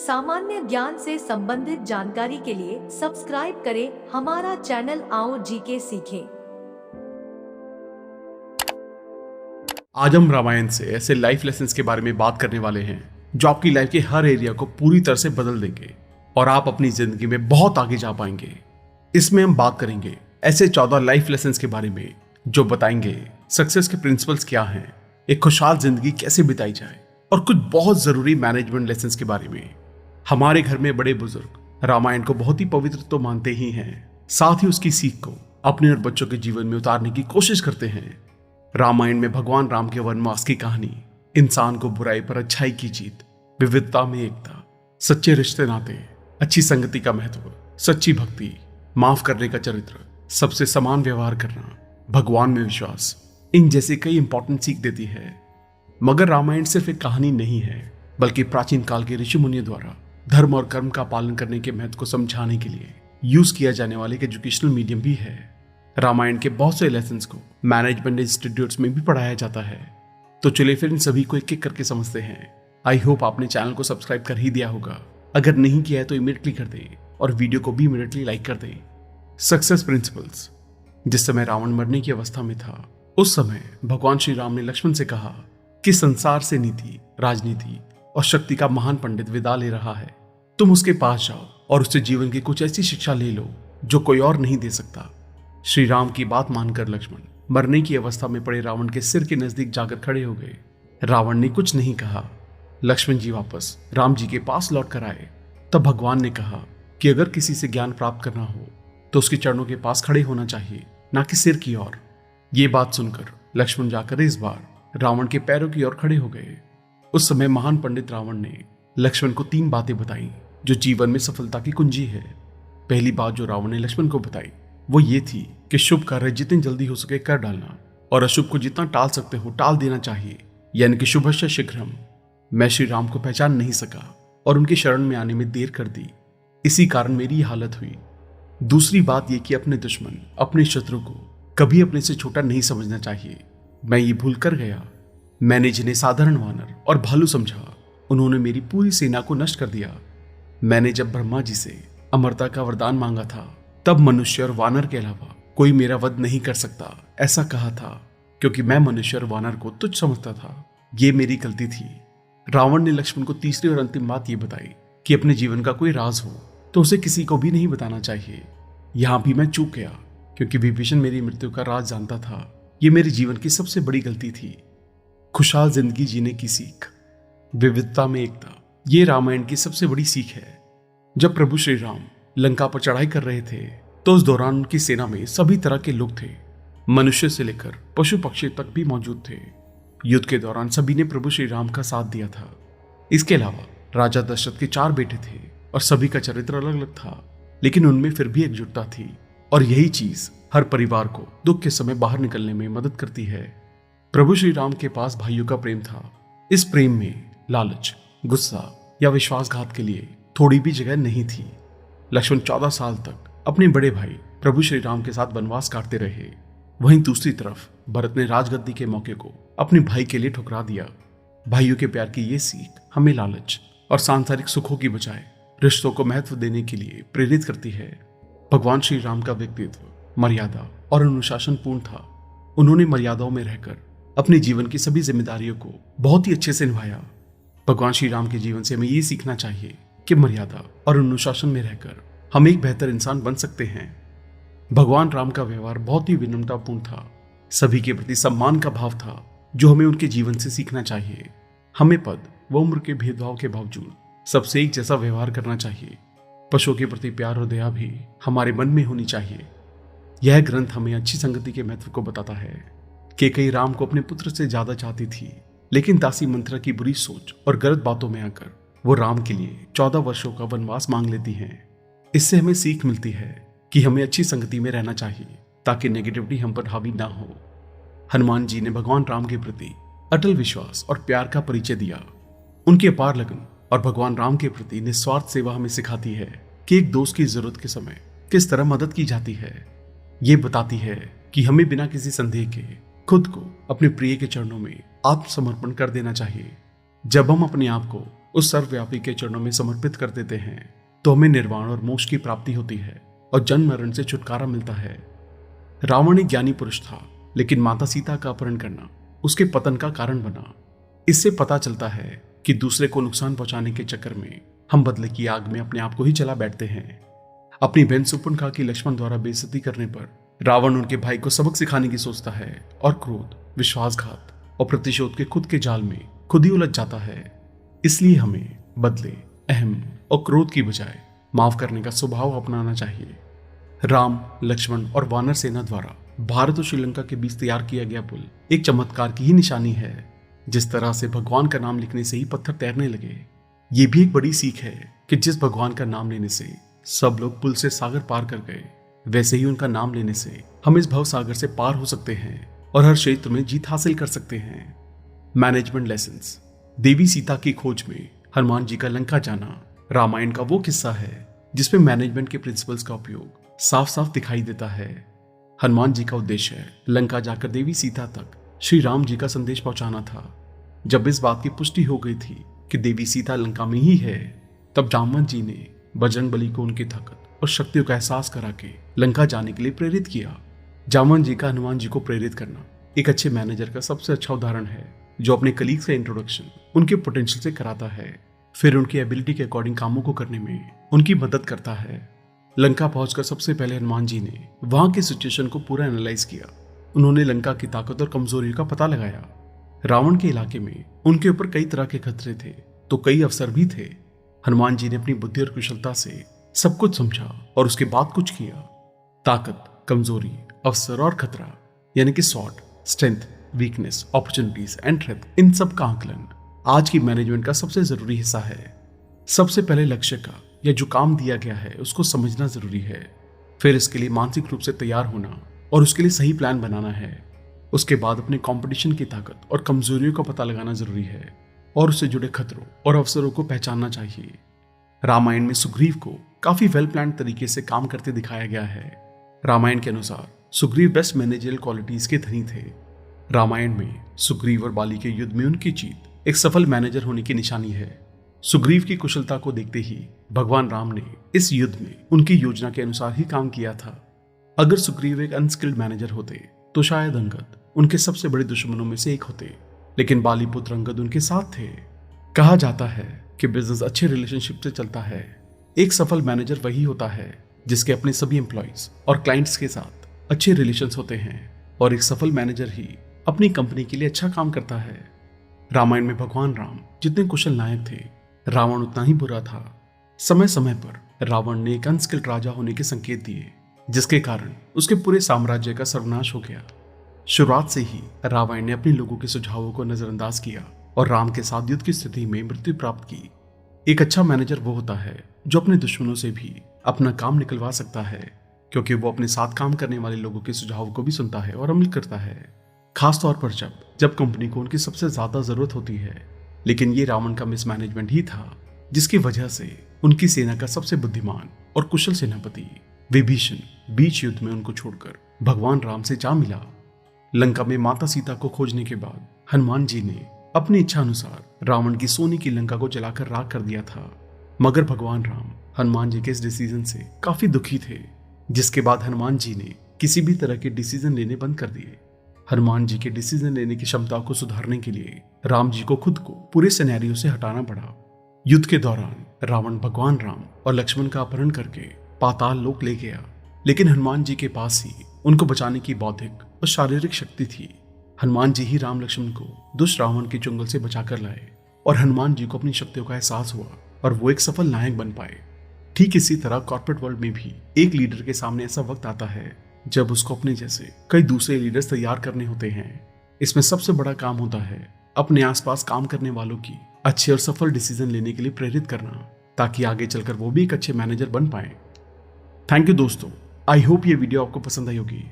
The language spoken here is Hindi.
सामान्य ज्ञान से संबंधित जानकारी के लिए सब्सक्राइब करें हमारा चैनल। आओ जीके सीखें। आज हम रामायण से ऐसे लाइफ लेसन्स के बारे में बात करने वाले हैं जो आपकी लाइफ के हर एरिया को पूरी तरह से बदल देंगे और आप अपनी जिंदगी में बहुत आगे जा पाएंगे। इसमें हम बात करेंगे ऐसे 14 लाइफ लेसन्स के बारे में जो बताएंगे सक्सेस के प्रिंसिपल्स क्या हैं, एक खुशहाल जिंदगी कैसे बिताई जाए और कुछ बहुत जरूरी मैनेजमेंट लेसन्स के बारे में। हमारे घर में बड़े बुजुर्ग रामायण को बहुत ही पवित्र तो मानते ही हैं, साथ ही उसकी सीख को अपने और बच्चों के जीवन में उतारने की कोशिश करते हैं। रामायण में भगवान राम के वनवास की कहानी इंसान को बुराई पर अच्छाई की जीत, विविधता में एकता, सच्चे रिश्ते नाते, अच्छी संगति का महत्व, सच्ची भक्ति, माफ करने का चरित्र, सबसे समान व्यवहार करना, भगवान में विश्वास, इन जैसे कई इंपॉर्टेंट सीख देती है। मगर रामायण सिर्फ एक कहानी नहीं है, बल्कि प्राचीन काल के ऋषि मुनियों द्वारा धर्म और कर्म का पालन करने के महत्व को समझाने के लिए यूज किया जाने वाले एक एजुकेशनल मीडियम भी है। रामायण के बहुत से लेसन्स को मैनेजमेंट इंस्टीट्यूट्स में भी पढ़ाया जाता है। तो चलिए फिर इन सभी को एक एक करके समझते हैं। आई होप आपने चैनल को सब्सक्राइब कर ही दिया होगा। अगर नहीं किया है तो इमीडिएटली कर दें और वीडियो को भी इमीडिएटली लाइक कर दें। Success principles. जिस समय रावण मरने की अवस्था में था, उस समय भगवान श्री राम ने लक्ष्मण से कहा कि संसार से नीति, राजनीति और शक्ति का महान पंडित विदा ले रहा है। तुम उसके पास जाओ और उससे जीवन की कुछ ऐसी शिक्षा ले लो जो कोई और नहीं दे सकता। श्री राम की बात मानकर लक्ष्मण मरने की अवस्था में पड़े रावण के सिर के नजदीक जाकर खड़े हो गए। रावण ने कुछ नहीं कहा। लक्ष्मण जी वापस राम जी के पास लौट कर आए। तब भगवान ने कहा कि अगर किसी से ज्ञान प्राप्त करना हो तो उसके चरणों के पास खड़े होना चाहिए, ना कि सिर की ओर। ये बात सुनकर लक्ष्मण जाकर इस बार रावण के पैरों की ओर खड़े हो गए। उस समय महान पंडित रावण ने लक्ष्मण को 3 बातें बताई जो जीवन में सफलता की कुंजी है। पहली बात जो रावण ने लक्ष्मण को बताई वो ये थी कि शुभ कार्य जितनी जल्दी हो सके कर डालना और अशुभ को जितना टाल सकते हो टाल देना चाहिए, यानी कि शुभस्य शीघ्रम। मैं श्री राम को पहचान नहीं सका और उनकी शरण में आने में देर कर दी, इसी कारण मेरी हालत हुई। दूसरी बात यह कि अपने दुश्मन, अपने शत्रु को कभी अपने से छोटा नहीं समझना चाहिए। मैं ये भूल कर गया। मैंने जिन्हें साधारण वानर और भालू समझा, उन्होंने मेरी पूरी सेना को नष्ट कर दिया। मैंने जब ब्रह्मा जी से अमरता का वरदान मांगा था, तब मनुष्य और वानर के अलावा कोई मेरा वध नहीं कर सकता ऐसा कहा था, क्योंकि मैं मनुष्य और वानर को तुच्छ समझता था। ये मेरी गलती थी। रावण ने लक्ष्मण को तीसरी और अंतिम बात यह बताई कि अपने जीवन का कोई राज हो तो उसे किसी को भी नहीं बताना चाहिए। यहां भी मैं चूक गया, क्योंकि विभीषण मेरी मृत्यु का राज जानता था। यह मेरे जीवन की सबसे बड़ी गलती थी। खुशहाल जिंदगी जीने की सीख, विविधता में एकता, ये रामायण की सबसे बड़ी सीख है। जब प्रभु श्री राम लंका पर चढ़ाई कर रहे थे तो उस दौरान उनकी सेना में सभी तरह के लोग थे, मनुष्य से लेकर पशु पक्षी तक भी मौजूद थे। युद्ध के दौरान सभी ने प्रभु श्री राम का साथ दिया था। इसके अलावा राजा दशरथ के 4 बेटे थे और सभी का चरित्र अलग अलग था, लेकिन उनमें फिर भी एकजुटता थी और यही चीज हर परिवार को दुख के समय बाहर निकलने में मदद करती है। प्रभु श्री राम के पास भाइयों का प्रेम था। इस प्रेम में लालच, गुस्सा या विश्वासघात के लिए थोड़ी भी जगह नहीं थी। लक्ष्मण 14 साल तक अपने बड़े भाई प्रभु श्री राम के साथ वनवास काटते रहे। वहीं दूसरी तरफ भरत ने राजगद्दी के मौके को अपने भाई के लिए ठुकरा दिया। भाइयों के प्यार की ये सीख हमें लालच और सांसारिक सुखों की बजाय रिश्तों को महत्व देने के लिए प्रेरित करती है। भगवान श्री राम का व्यक्तित्व मर्यादा और अनुशासन पूर्ण था। उन्होंने मर्यादाओं में रहकर अपने जीवन की सभी जिम्मेदारियों को बहुत ही अच्छे से निभाया। भगवान श्री राम के जीवन से हमें ये सीखना चाहिए कि मर्यादा और अनुशासन में रहकर हम एक बेहतर इंसान बन सकते हैं। भगवान राम का व्यवहार बहुत ही विनम्रतापूर्ण था। सभी के प्रति सम्मान का भाव था जो हमें उनके जीवन से सीखना चाहिए। हमें पद व उम्र के भेदभाव के बावजूद सबसे एक जैसा व्यवहार करना चाहिए। पशुओं के प्रति प्यार और दया भी हमारे मन में होनी चाहिए। यह ग्रंथ हमें अच्छी संगति के महत्व को बताता है। कैकेयी राम को अपने पुत्र से ज्यादा चाहती थी, लेकिन दासी मंथरा की बुरी सोच और गलत बातों में आकर वो राम के लिए 14 वर्षों का वनवास मांग लेती हैं। इससे हमें सीख मिलती है कि हमें अच्छी संगति में रहना चाहिए ताकि नेगेटिविटी हम पर हावी ना हो। हनुमान जी ने भगवान राम के प्रति अटल विश्वास और प्यार का परिचय दिया। उनके अपार लगन और भगवान राम के प्रति निस्वार्थ सेवा हमें सिखाती है कि एक दोस्त की जरूरत के समय किस तरह मदद की जाती है। ये बताती है कि हमें बिना किसी संदेह के खुद को अपने प्रिय के चरणों में आत्मसमर्पण कर देना चाहिए। जब हम अपने आप को उस सर्वव्यापी के चरणों में समर्पित कर देते हैं तो हमें निर्वाण और मोक्ष की प्राप्ति होती है और जन्म मरण से छुटकारा मिलता है। रावण एक ज्ञानी पुरुष था, लेकिन माता सीता का अपहरण करना उसके पतन का कारण बना। इससे पता चलता है कि दूसरे को नुकसान पहुंचाने के चक्कर में हम बदले की आग में अपने आप को ही जला बैठते हैं। अपनी बहन सुपर्णखा की लक्ष्मण द्वारा बेइज्जती करने पर रावण उनके भाई को सबक सिखाने की सोचता है और क्रोध, विश्वासघात और प्रतिशोध के खुद के जाल में खुद ही उलझ जाता है। इसलिए हमें बदले, अहम और क्रोध की बजाय माफ करने का स्वभाव अपनाना चाहिए। राम, लक्ष्मण और वानर सेना द्वारा भारत और श्रीलंका के बीच तैयार किया गया पुल एक चमत्कार की ही निशानी है। जिस तरह से भगवान का नाम लिखने से ही पत्थर तैरने लगे, ये भी एक बड़ी सीख है कि जिस भगवान का नाम लेने से सब लोग पुल से सागर पार कर गए, वैसे ही उनका नाम लेने से हम इस भव सागर से पार हो सकते हैं और हर क्षेत्र में जीत हासिल कर सकते हैं। Management lessons. देवी सीता की खोज में हनुमान जी का लंका जाना रामायण का वो किस्सा है जिसमें मैनेजमेंट के प्रिंसिपल्स का उपयोग साफ साफ दिखाई देता है। हनुमान जी का उद्देश्य लंका जाकर देवी सीता तक श्री राम जी का संदेश पहुंचाना था। जब इस बात की पुष्टि हो गई थी कि देवी सीता लंका में ही है, तब जामवंत जी ने बजरंगबली को उनकी ताकत और शक्तियों का एहसास करा के लंका जाने के लिए प्रेरित किया। जामवंत जी का हनुमान जी को प्रेरित करना एक अच्छे मैनेजर का सबसे अच्छा उदाहरण है, जो अपने कलीग्स का इंट्रोडक्शन उनके पोटेंशियल से कराता है, फिर उनकी एबिलिटी के अकॉर्डिंग कामों को करने में उनकी मदद करता है। लंका पहुंचकर सबसे पहले हनुमान जी ने वहां की सिचुएशन को पूरा एनालाइज किया। उन्होंने लंका की ताकत और कमजोरियों का पता लगाया। रावण के इलाके में उनके ऊपर कई तरह के खतरे थे, तो कई अवसर भी थे। हनुमान जी ने अपनी बुद्धि और कुशलता से सब कुछ समझा और उसके बाद कुछ किया। ताकत, कमजोरी, अवसर और खतरा, यानी कि स्वॉट, strength, weakness, opportunities and threat, इन सब का आकलन आज की मैनेजमेंट का सबसे जरूरी हिस्सा है। सबसे पहले लक्ष्य का या जो काम दिया गया है उसको समझना जरूरी है। फिर इसके लिए मानसिक रूप से तैयार होना और उसके लिए सही प्लान बनाना है। उसके बाद अपने कंपटीशन की ताकत और कमजोरियों का पता लगाना जरूरी है और उससे जुड़े खतरों और अवसरों को पहचानना चाहिए। रामायण में सुग्रीव को काफी वेल प्लान तरीके से काम करते दिखाया गया है। रामायण के अनुसार सुग्रीव बेस्ट मैनेजरियल क्वालिटीज के धनी थे। रामायण में सुग्रीव और बाली के युद्ध में उनकी जीत एक सफल मैनेजर होने की निशानी है। सुग्रीव की कुशलता को देखते ही भगवान राम ने इस युद्ध में उनकी योजना के अनुसार ही काम किया था। अगर सुग्रीव एक अनस्किल्ड मैनेजर होते तो शायद अंगद उनके सबसे बड़े दुश्मनों में से एक होते, लेकिन बाली पुत्र अंगद उनके साथ थे। कहा जाता है कि बिजनेस अच्छे रिलेशनशिप से चलता है। एक सफल मैनेजर वही होता है जिसके अपने सभी एम्प्लॉइज और क्लाइंट्स के साथ अच्छे रिलेशंस होते हैं, और एक सफल मैनेजर ही अपनी कंपनी के लिए अच्छा काम करता है। रामायण में भगवान राम जितने कुशल नायक थे, रावण उतना ही बुरा था। समय समय पर रावण ने एक अनस्किल्ड राजा होने के संकेत दिए, जिसके कारण उसके पूरे साम्राज्य का सर्वनाश हो गया। शुरुआत से ही रावण ने अपने लोगों के सुझावों को नजरअंदाज किया और राम के साथ युद्ध की स्थिति में मृत्यु प्राप्त की। एक अच्छा मैनेजर वो होता है जो अपने दुश्मनों से भी अपना काम निकलवा सकता है, क्योंकि वो अपने साथ काम करने वाले लोगों के सुझावों को भी सुनता है और अमल करता है, खास तौर पर जब कंपनी को उनकी सबसे ज्यादा जरूरत होती है। लेकिन ये रावण का मिसमैनेजमेंट ही था जिसकी वजह से उनकी सेना का सबसे बुद्धिमान और कुशल सेनापति विभीषण बीच युद्ध में उनको छोड़कर भगवान राम से जा मिला। लंका में माता सीता को खोजने के बाद हनुमान जी ने अपनी इच्छा अनुसार रावण की सोने की लंका को जलाकर राख कर दिया था। मगर भगवान राम हनुमान जी के इस डिसीजन से काफी दुखी थे, जिसके बाद हनुमान जी ने किसी भी तरह के डिसीजन लेने बंद कर दिए। हनुमान जी के डिसीजन लेने की क्षमता को सुधारने के लिए राम जी को खुद को पूरे सिनेरियो से हटाना पड़ा। युद्ध के दौरान रावण भगवान राम और लक्ष्मण का अपहरण करके पाताल लोक ले गया, लेकिन हनुमान जी के पास ही उनको बचाने की बौद्धिक और शारीरिक शक्ति थी। हनुमान जी ही राम लक्ष्मण को दुष्ट रावण के चुंगल से बचाकर लाए और हनुमान जी को अपनी शक्तियों का एहसास हुआ और वो एक सफल नायक बन पाए। ठीक इसी तरह कॉर्पोरेट वर्ल्ड में भी एक लीडर के सामने ऐसा वक्त आता है जब उसको अपने जैसे कई दूसरे लीडर्स तैयार करने होते हैं। इसमें सबसे बड़ा काम होता है अपने आसपास काम करने वालों की अच्छे और सफल डिसीजन लेने के लिए प्रेरित करना, ताकि आगे चलकर वो भी एक अच्छे मैनेजर बन पाए। थैंक यू दोस्तों, आई होप ये वीडियो आपको पसंद आई होगी।